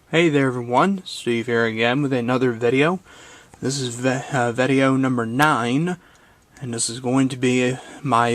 Hey there everyone, Steve here again with another video. This is video number 9, and this is going to be my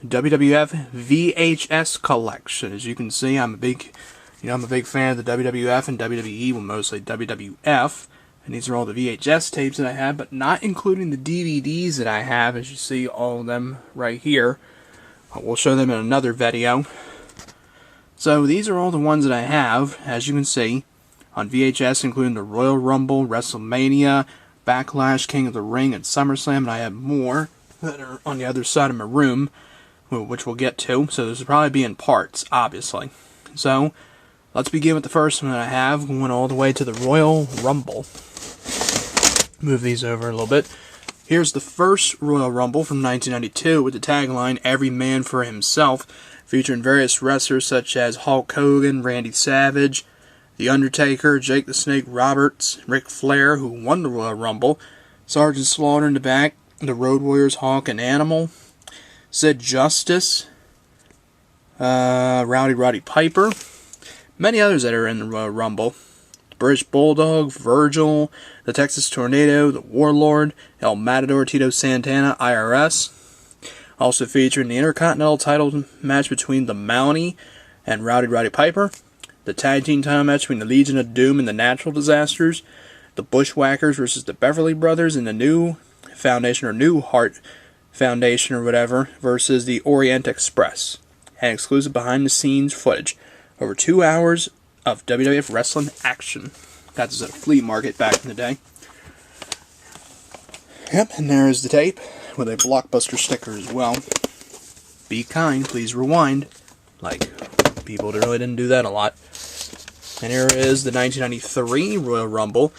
WWF VHS collection. As you can see, I'm a big fan of the WWF and WWE, well mostly WWF, and these are all the VHS tapes that I have, but not including the DVDs that I have, as you see all of them right here. We'll show them in another video. So these are all the ones that I have, as you can see, on VHS, including the Royal Rumble, WrestleMania, Backlash, King of the Ring, and SummerSlam, and I have more that are on the other side of my room, which we'll get to, so this will probably be in parts, obviously. So, let's begin with the first one that I have, going all the way to the Royal Rumble. Move these over a little bit. Here's the first Royal Rumble from 1992 with the tagline, "Every Man for Himself," featuring various wrestlers such as Hulk Hogan, Randy Savage, The Undertaker, Jake the Snake Roberts, Ric Flair, who won the Royal Rumble, Sergeant Slaughter in the back, the Road Warriors, Hawk and Animal, Sid Justice, Roddy Piper, many others that are in the Royal Rumble. British Bulldog, Virgil, the Texas Tornado, the Warlord, El Matador, Tito Santana, IRS. Also featuring the Intercontinental title match between the Mountie and Roddy Piper, the Tag Team title match between the Legion of Doom and the Natural Disasters, the Bushwhackers versus the Beverly Brothers, and the New Foundation or New Heart Foundation or whatever versus the Orient Express, and exclusive behind-the-scenes footage. Over 2 hours of WWF wrestling action. Got this at a flea market back in the day. Yep, and there's the tape with a Blockbuster sticker as well. Be kind, please rewind. Like, people really didn't do that a lot. And here is the 1993 Royal Rumble,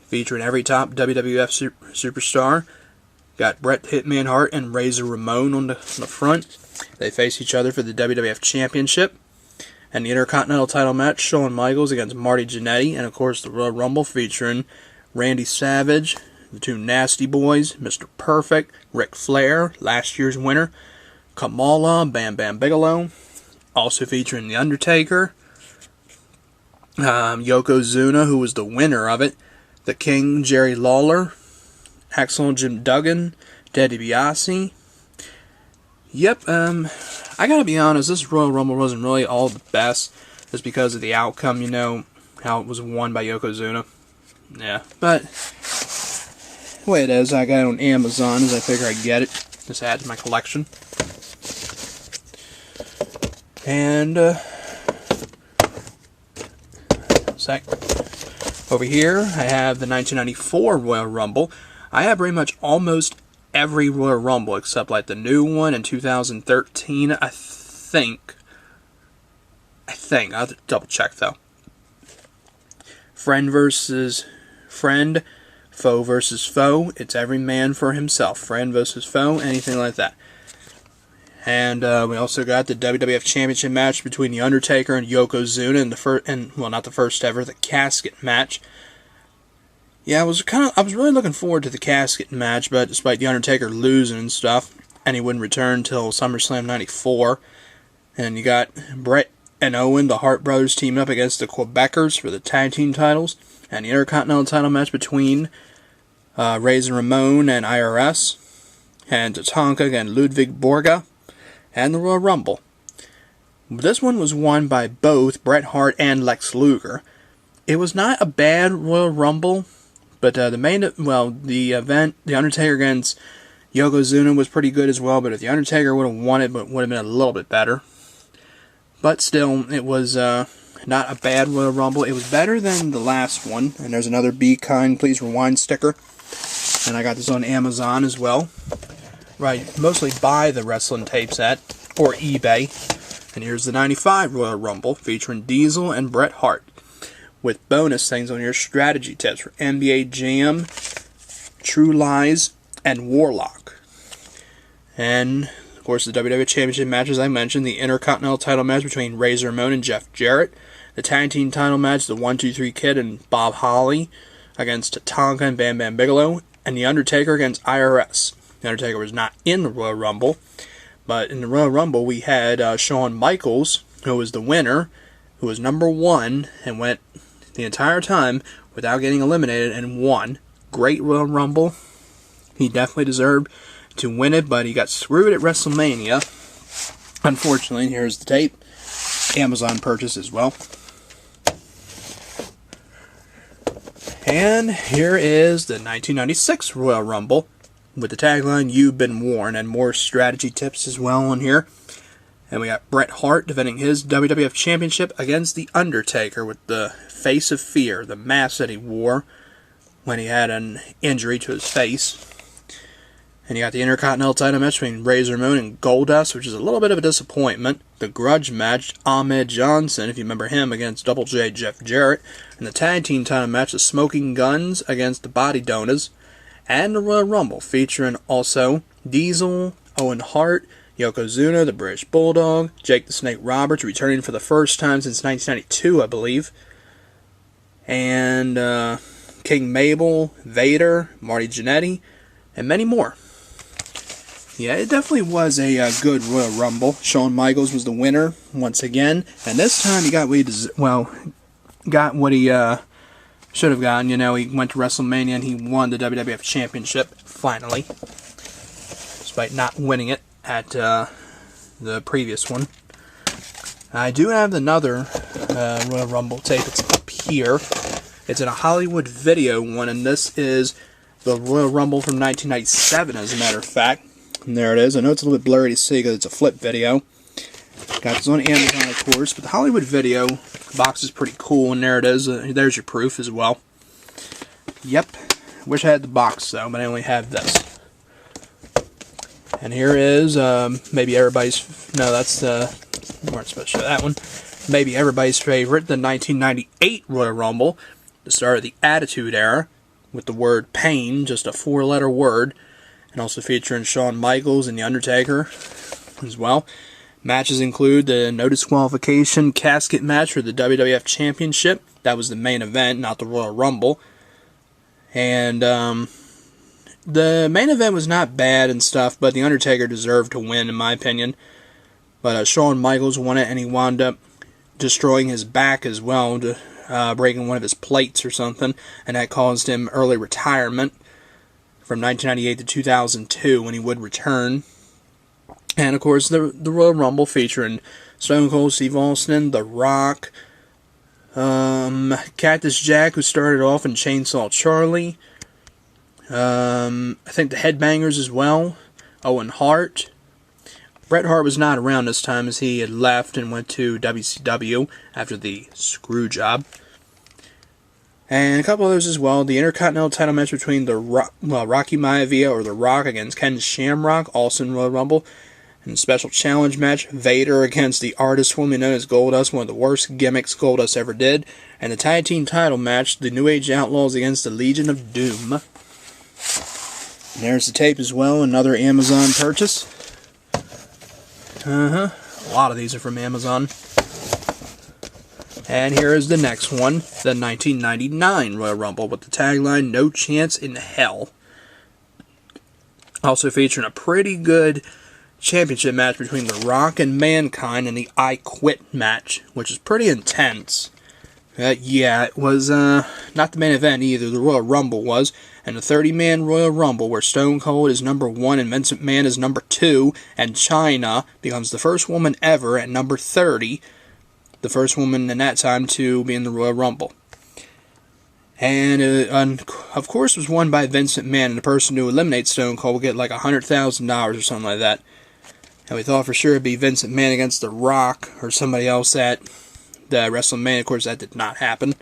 featuring every top WWF superstar. Got Bret Hitman Hart and Razor Ramon on the front. They face each other for the WWF Championship. And the Intercontinental title match, Shawn Michaels against Marty Jannetty. And of course the Royal Rumble featuring Randy Savage, the two Nasty Boys, Mr. Perfect, Ric Flair, last year's winner, Kamala, Bam Bam Bigelow. Also featuring The Undertaker, Yokozuna, who was the winner of it, The King, Jerry Lawler, Axel Jim Duggan, Ted DiBiase. Yep, I gotta be honest, this Royal Rumble wasn't really all the best, just because of the outcome, you know, how it was won by Yokozuna. Yeah, but the way it is, I got it on Amazon, as I figure I'd get it. Just add to my collection. And, over here, I have the 1994 Royal Rumble. I have pretty much almost every Royal Rumble, except like the new one in 2013, I think. I'll have to double check though. Friend versus friend, foe versus foe. It's every man for himself. Friend versus foe, anything like that. And we also got the WWF Championship match between The Undertaker and Yokozuna in the first, well, not the first ever, the casket match. Yeah, I was really looking forward to the casket match, but despite The Undertaker losing and stuff, and he wouldn't return until SummerSlam 94. And you got Bret and Owen, the Hart brothers, team up against the Quebecers for the tag team titles, and the Intercontinental title match between Razor Ramon and IRS, and Tatanka against Ludwig Borga, and the Royal Rumble. This one was won by both Bret Hart and Lex Luger. It was not a bad Royal Rumble, but the event, The Undertaker against Yokozuna, was pretty good as well, but if The Undertaker would have won it, but would have been a little bit better. But still, it was not a bad Royal Rumble. It was better than the last one, and there's another Be Kind, Please Rewind sticker. And I got this on Amazon as well. Right, mostly buy the wrestling tapes at, or eBay. And here's the 95 Royal Rumble, featuring Diesel and Bret Hart, with bonus things on your strategy tips for NBA Jam, True Lies, and Warlock. And, of course, the WWE Championship match, as I mentioned, the Intercontinental title match between Razor Ramon and Jeff Jarrett, the Tag Team title match, the 1-2-3 Kid and Bob Holly against Tatanka and Bam Bam Bigelow, and The Undertaker against IRS. The Undertaker was not in the Royal Rumble, but in the Royal Rumble we had Shawn Michaels, who was the winner, who was number 1 and went the entire time without getting eliminated and won. Great Royal Rumble. He definitely deserved to win it, but he got screwed at WrestleMania. Unfortunately, here's the tape. Amazon purchase as well. And here is the 1996 Royal Rumble with the tagline, "You've been warned," and more strategy tips as well on here. And we got Bret Hart defending his WWF Championship against The Undertaker with the face of fear, the mask that he wore when he had an injury to his face. And you got the Intercontinental title match between Razor Ramon and Goldust, which is a little bit of a disappointment. The grudge match, Ahmed Johnson, if you remember him, against Double J Jeff Jarrett. And the tag team title match, the Smoking Guns against the Body Donors. And the Royal Rumble, featuring also Diesel, Owen Hart, Yokozuna, the British Bulldog, Jake the Snake Roberts, returning for the first time since 1992, I believe. And King Mabel, Vader, Marty Jannetty, and many more. Yeah, it definitely was a good Royal Rumble. Shawn Michaels was the winner once again, and this time he got what he should have gotten. You know, he went to WrestleMania and he won the WWF Championship finally, despite not winning it at the previous one. I do have another Royal Rumble tape. It's up here. It's in a Hollywood Video one, and this is the Royal Rumble from 1997, as a matter of fact. And there it is. I know it's a little bit blurry to see because it's a flip video. Got this on Amazon, of course, but the Hollywood Video box is pretty cool, and there it is. There's your proof as well. Yep. Wish I had the box, though, but I only have this. And here is, maybe everybody's... No, that's the... We weren't supposed to show that one. Maybe everybody's favorite, the 1998 Royal Rumble, the start of the Attitude Era, with the word pain, just a 4-letter word, and also featuring Shawn Michaels and The Undertaker as well. Matches include the no disqualification casket match for the WWF Championship. That was the main event, not the Royal Rumble. And the main event was not bad and stuff, but The Undertaker deserved to win, in my opinion. But Shawn Michaels won it, and he wound up destroying his back as well, breaking one of his plates or something, and that caused him early retirement from 1998 to 2002 when he would return. And of course the Royal Rumble featuring Stone Cold Steve Austin, The Rock, Cactus Jack, who started off in Chainsaw Charlie, I think the Headbangers as well, Owen Hart. Bret Hart was not around this time as he had left and went to WCW after the screw job. And a couple others as well. The Intercontinental title match between Rocky Maivia or The Rock against Ken Shamrock, also in Royal Rumble. And a special challenge match, Vader against the artist formerly known as Goldust, one of the worst gimmicks Goldust ever did. And the tag team title match, the New Age Outlaws against the Legion of Doom. And there's the tape as well, another Amazon purchase. A lot of these are from Amazon. And here is the next one, the 1999 Royal Rumble with the tagline, "No Chance in Hell." Also featuring a pretty good championship match between The Rock and Mankind and the I Quit match, which is pretty intense. Yeah, it was not the main event either, the Royal Rumble was, and a 30-man Royal Rumble where Stone Cold is number 1 and Vince McMahon is number 2, and Chyna becomes the first woman ever at number 30, the first woman in that time to be in the Royal Rumble. And of course was won by Vince McMahon, and the person who eliminates Stone Cold will get like $100,000 or something like that. And we thought for sure it'd be Vince McMahon against The Rock or somebody else at the WrestleMania. Of course, that did not happen.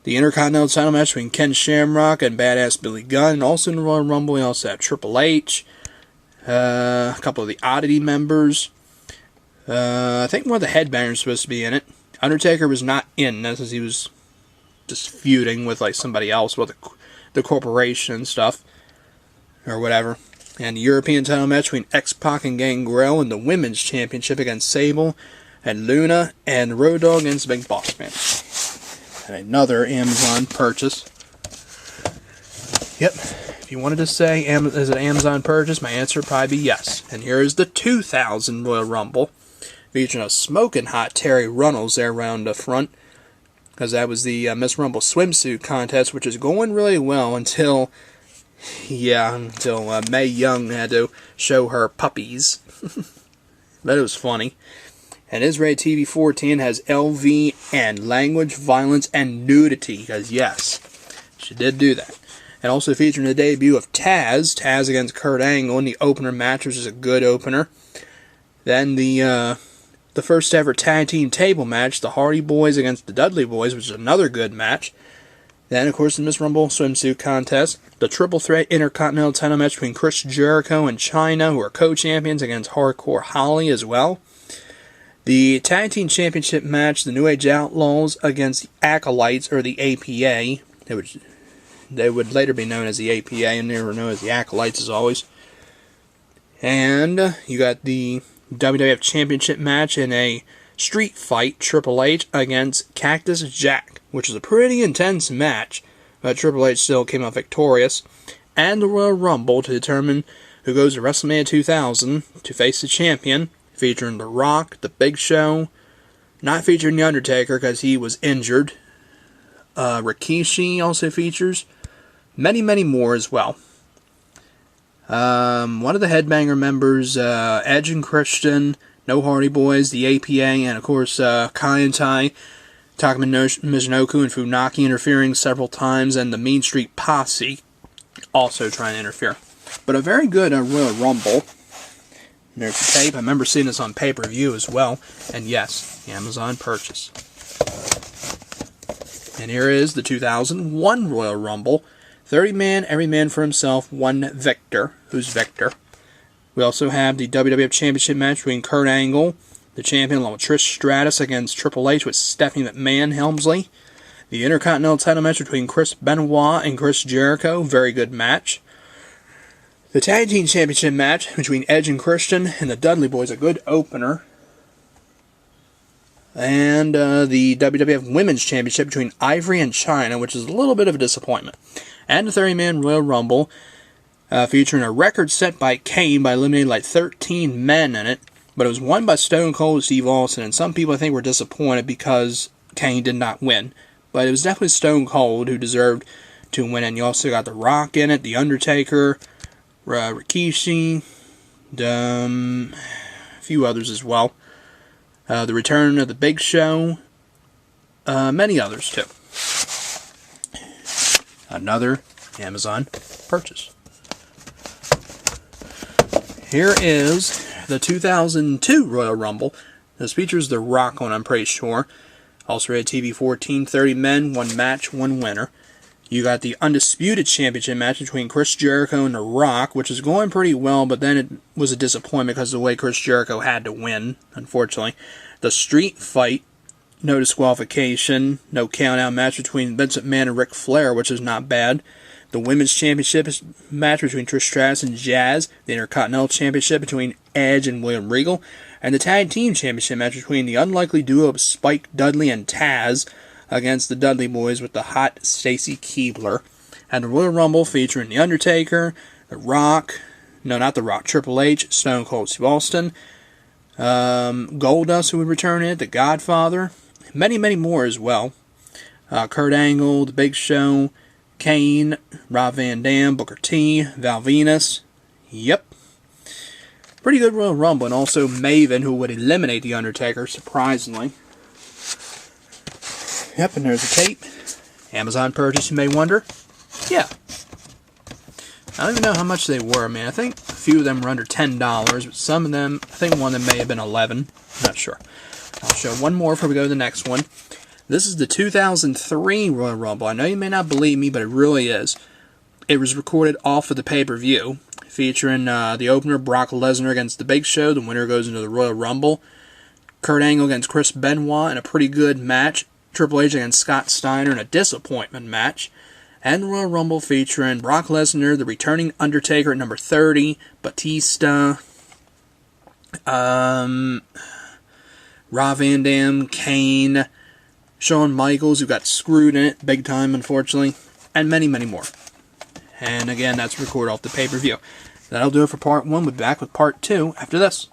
The Intercontinental title match between Ken Shamrock and Badass Billy Gunn. And also in the Royal Rumble, we also have Triple H, a couple of the Oddity members. I think one of the Headbangers was supposed to be in it. Undertaker was not in this, as he was just feuding with like somebody else, with the corporation and stuff, or whatever. And the European title match between X-Pac and Gangrel in the Women's Championship against Sable and Luna, and Road Dogg against Big Boss Man. And another Amazon purchase. Yep, if you wanted to say, is it an Amazon purchase, my answer would probably be yes. And here is the 2000 Royal Rumble. featuring a smoking hot Terry Runnels there around the front, because that was the Miss Rumble swimsuit contest, which is going really well until Mae Young had to show her puppies. But it was funny. And is rated TV 14, has LV and language, violence, and nudity, because yes, she did do that. And also featuring the debut of Taz against Kurt Angle in the opener match, which is a good opener. Then the first ever tag team table match, the Hardy Boys against the Dudley Boys, which is another good match. Then, of course, the Miss Rumble swimsuit contest, the triple threat Intercontinental title match between Chris Jericho and Chyna, who are co-champions, against Hardcore Holly as well. The tag team championship match, the New Age Outlaws against the Acolytes, or the APA. They would later be known as the APA, and they were known as the Acolytes as always. And you got the WWF Championship match in a street fight, Triple H against Cactus Jack, which is a pretty intense match, but Triple H still came out victorious. And the Royal Rumble to determine who goes to WrestleMania 2000 to face the champion, featuring The Rock, The Big Show, not featuring The Undertaker because he was injured. Rikishi also features. Many, many more as well. One of the Headbanger members, Edge and Christian, No Hardy Boys, the APA, and of course Kai and Tai, Taka Michinoku and Funaki interfering several times, and the Mean Street Posse also trying to interfere. But a very good Royal Rumble. There's the tape. I remember seeing this on pay-per-view as well. And yes, Amazon purchase. And here is the 2001 Royal Rumble. 30-man, every man for himself, one victor. Who's Victor? We also have the WWF Championship match between Kurt Angle, the champion, along with Trish Stratus against Triple H with Stephanie McMahon Helmsley. The Intercontinental title match between Chris Benoit and Chris Jericho. Very good match. The Tag Team Championship match between Edge and Christian and the Dudley Boys, a good opener. And the WWF Women's Championship between Ivory and Chyna, which is a little bit of a disappointment. And the 30-man Royal Rumble, featuring a record set by Kane by eliminating like 13 men in it. But it was won by Stone Cold Steve Austin, and some people I think were disappointed because Kane did not win. But it was definitely Stone Cold who deserved to win, and you also got The Rock in it, The Undertaker, Rikishi, a few others as well. The return of The Big Show, many others too. Another Amazon purchase. Here is the 2002 Royal Rumble. This features The Rock on, I'm pretty sure. Also rated TV 14, 30 men, one match, one winner. You got the Undisputed Championship match between Chris Jericho and The Rock, which is going pretty well, but then it was a disappointment because of the way Chris Jericho had to win, unfortunately. The Street Fight, no disqualification, no count-out match between Vince McMahon and Ric Flair, which is not bad. The Women's Championship match between Trish Stratus and Jazz. The Intercontinental Championship between Edge and William Regal. And the Tag Team Championship match between the unlikely duo of Spike Dudley and Taz against the Dudley Boys with the hot Stacy Keibler. And the Royal Rumble featuring The Undertaker, The Rock, no, not The Rock, Triple H, Stone Cold Steve Austin, Goldust, who would return it, The Godfather, many, many more as well. Kurt Angle, The Big Show, Kane, Rob Van Dam, Booker T, Val Venus. Yep. Pretty good Royal Rumble. And also Maven, who would eliminate The Undertaker, surprisingly. Yep, and there's the tape. Amazon purchase, you may wonder. Yeah. I don't even know how much they were, man. I think a few of them were under $10, but some of them, I think one of them may have been $11. Not sure. I'll show one more before we go to the next one. This is the 2003 Royal Rumble. I know you may not believe me, but it really is. It was recorded off of the pay-per-view, featuring the opener, Brock Lesnar against The Big Show. The winner goes into the Royal Rumble. Kurt Angle against Chris Benoit in a pretty good match. Triple H against Scott Steiner in a disappointment match. And the Royal Rumble featuring Brock Lesnar, the returning Undertaker at number 30, Batista, Rob Van Dam, Kane, Shawn Michaels, who got screwed in it big time, unfortunately, and many, many more. And again, that's recorded off the pay-per-view. That'll do it for part 1. We'll be back with part 2 after this.